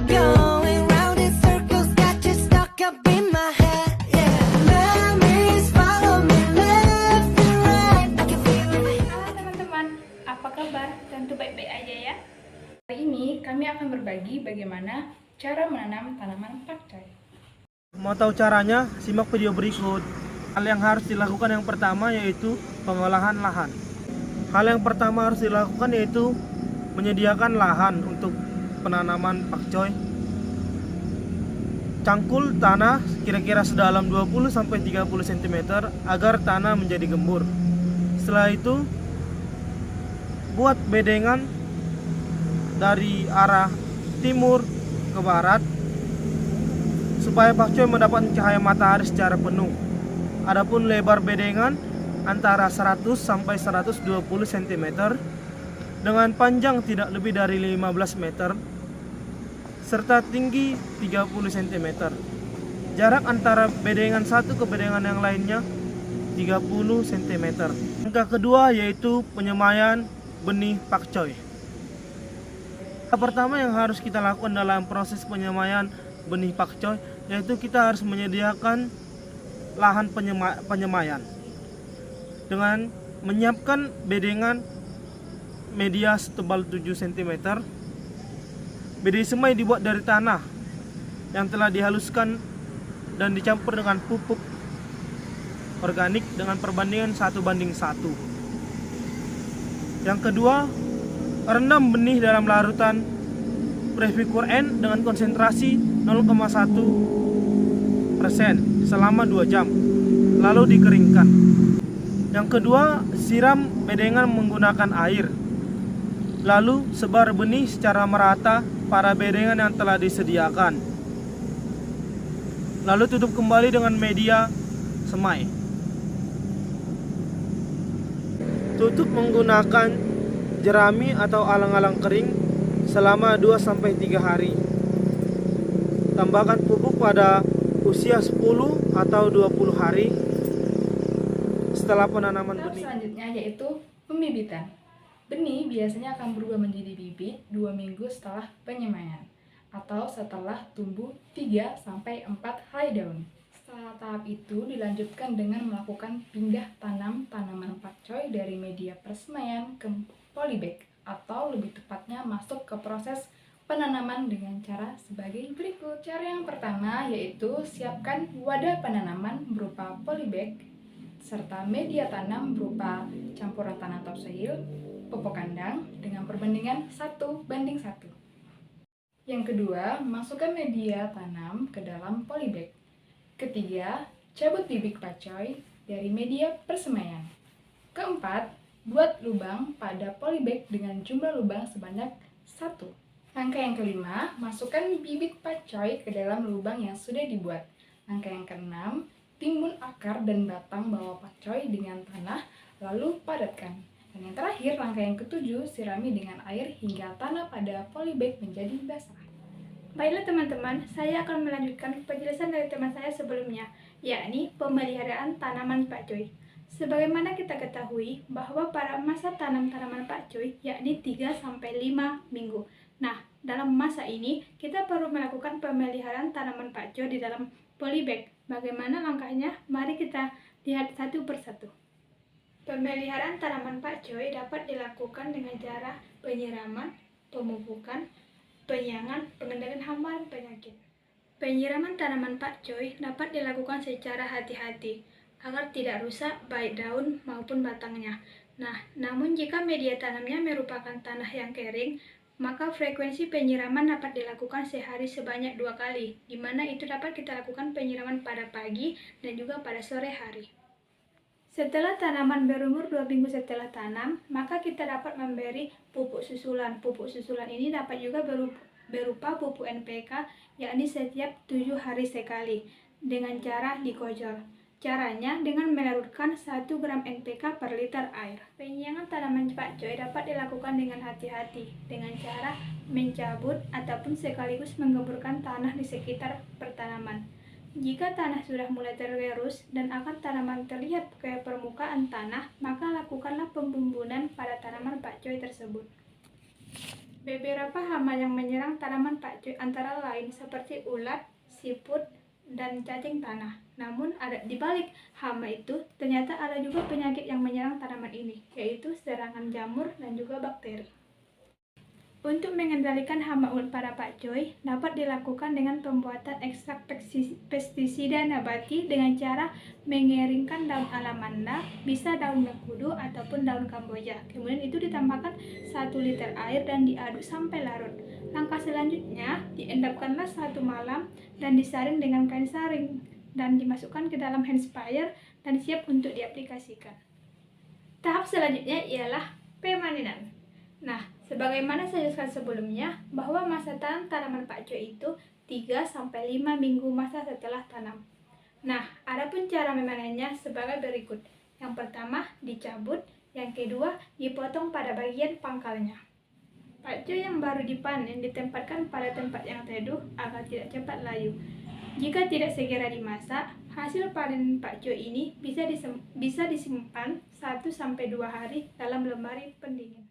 Going round in circles, got you stuck up in my head, yeah. Memories follow me left and right. I can feel it. Halo teman-teman, apa kabar? Tentu baik-baik aja ya. Hari ini kami akan berbagi bagaimana cara menanam tanaman pakcoy. Mau tahu caranya? Simak video berikut. Hal yang harus dilakukan yang pertama yaitu pengolahan lahan. Hal yang pertama harus dilakukan yaitu menyediakan lahan untuk penanaman pakcoy. Cangkul tanah kira-kira sedalam 20-30 cm agar tanah menjadi gembur. Setelah itu buat bedengan dari arah timur ke barat supaya pakcoy mendapatkan cahaya matahari secara penuh. Adapun lebar bedengan antara 100 sampai 120 cm dengan panjang tidak lebih dari 15 meter serta tinggi 30 cm. Jarak antara bedengan satu ke bedengan yang lainnya 30 cm. Langkah kedua yaitu penyemaian benih pakcoy. Yang pertama yang harus kita lakukan dalam proses penyemaian benih pakcoy yaitu kita harus menyediakan lahan penyemaian dengan menyiapkan bedengan media setebal 7 cm. Bedengan semai dibuat dari tanah yang telah dihaluskan dan dicampur dengan pupuk organik dengan perbandingan 1:1. Yang kedua, rendam benih dalam larutan Previkur N dengan konsentrasi 0,1% selama 2 jam, lalu dikeringkan. Yang kedua, siram bedengan menggunakan air, lalu sebar benih secara merata pada bedengan yang telah disediakan, lalu tutup kembali dengan media semai. Tutup menggunakan jerami atau alang-alang kering selama 2-3 hari. Tambahkan pupuk pada usia 10 atau 20 hari setelah penanaman Tahap benih. selanjutnya yaitu pembibitan. Benih biasanya akan berubah menjadi bibit 2 minggu setelah penyemaian atau setelah tumbuh 3-4 helai daun. Setelah tahap itu dilanjutkan dengan melakukan pindah tanam tanaman pakcoy dari media persemaian ke polybag, atau lebih tepatnya masuk ke proses penanaman dengan cara sebagai berikut. Cara yang pertama yaitu siapkan wadah penanaman berupa polybag serta media tanam berupa campuran tanah topsoil, pupuk kandang dengan perbandingan 1:1. Yang kedua, masukkan media tanam ke dalam polybag. Ketiga, cabut bibit pakcoy dari media persemaian. Keempat, buat lubang pada polybag dengan jumlah lubang sebanyak 1. Langkah yang kelima, masukkan bibit pakcoy ke dalam lubang yang sudah dibuat. Langkah yang keenam, timbun akar dan batang bawah pakcoy dengan tanah, lalu padatkan. Dan yang terakhir, langkah yang ketujuh, sirami dengan air hingga tanah pada polybag menjadi basah. Baiklah teman-teman, saya akan melanjutkan penjelasan dari teman saya sebelumnya, yakni pemeliharaan tanaman pakcoy. Sebagaimana kita ketahui bahwa pada masa tanam tanaman pakcoy yakni 3-5 minggu. Nah, dalam masa ini kita perlu melakukan pemeliharaan tanaman pakcoy di dalam polybag. Bagaimana langkahnya? Mari kita lihat satu persatu. Pemeliharaan tanaman pakcoy dapat dilakukan dengan cara penyiraman, pemupukan, penyiangan, pengendalian hama dan penyakit. Penyiraman tanaman pakcoy dapat dilakukan secara hati-hati agar tidak rusak baik daun maupun batangnya. Namun jika media tanamnya merupakan tanah yang kering, maka frekuensi penyiraman dapat dilakukan sehari sebanyak 2 kali, di mana itu dapat kita lakukan penyiraman pada pagi dan juga pada sore hari. Setelah tanaman berumur 2 minggu setelah tanam, maka kita dapat memberi pupuk susulan. Pupuk susulan ini dapat juga berupa pupuk NPK, yakni setiap 7 hari sekali, dengan cara dikojol. Caranya dengan melarutkan 1 gram NPK per liter air. Penyiangan tanaman pakcoy dapat dilakukan dengan hati-hati, dengan cara mencabut ataupun sekaligus menggemburkan tanah di sekitar pertanaman. Jika tanah sudah mulai tergerus dan akar tanaman terlihat ke permukaan tanah, maka lakukanlah pembumbunan pada tanaman pakcoy tersebut. Beberapa hama yang menyerang tanaman pakcoy antara lain seperti ulat, siput, dan cacing tanah. Namun di balik hama itu ternyata ada juga penyakit yang menyerang tanaman ini, yaitu serangan jamur dan juga bakteri. Untuk mengendalikan hama ulat pada pakcoy dapat dilakukan dengan pembuatan ekstrak pestisida nabati dengan cara mengeringkan daun alamanda, bisa daun mengkudu ataupun daun kamboja. Kemudian itu ditambahkan 1 liter air dan diaduk sampai larut. Langkah selanjutnya, diendapkanlah 1 malam dan disaring dengan kain saring dan dimasukkan ke dalam hand sprayer dan siap untuk diaplikasikan. Tahap selanjutnya ialah pemanenan. Nah, sebagaimana saya jelaskan sebelumnya, bahwa masa tanam tanaman pakcoy itu 3-5 minggu masa setelah tanam. Nah, adapun cara memanennya sebagai berikut. Yang pertama, dicabut. Yang kedua, dipotong pada bagian pangkalnya. Pakcoy yang baru dipanen ditempatkan pada tempat yang teduh agar tidak cepat layu. Jika tidak segera dimasak, hasil panen pakcoy ini bisa disimpan 1-2 hari dalam lemari pendingin.